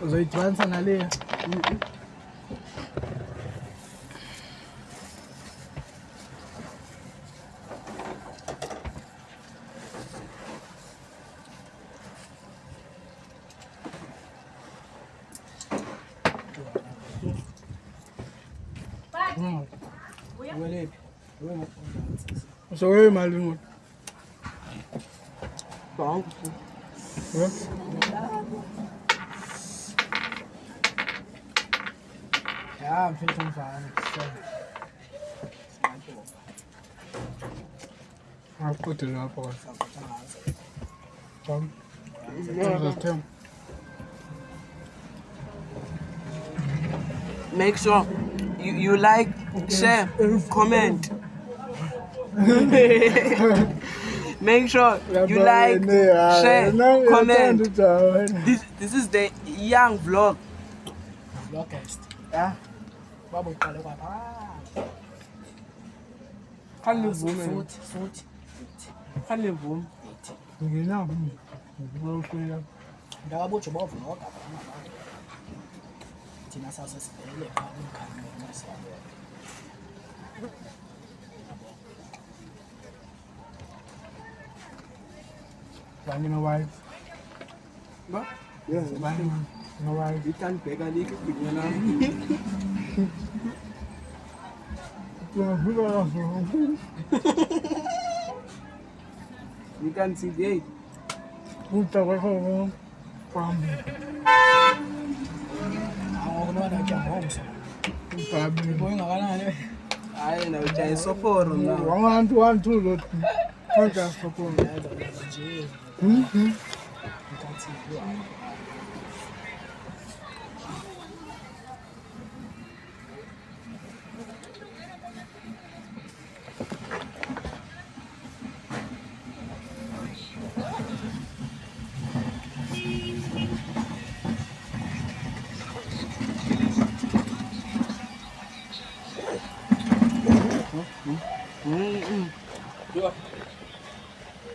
Uzoyidibanisa naleya. So wewe mali Bangu. Ja, mfethu mfana. Akude lapho kwa. Make sure you like, share, comment. Make sure you like, share, comment. This is the young vlog. Vlogcast. Yeah. Babo iqale kwapha. Khani vume. Futhi. Khani vume. Ngina ngibona ndakabuthi bovloga thina sase sibhele umkhaya ngasiyabo. Bani no wife. Ba? Yeah, bani no wife. You can beg a little bit, you know. You can see the Puta kwa from. Awukunona ujamomso. Mfabi boy ngakanani? hayi na ujaye soporo na. 1 2 lot. Konja soporo.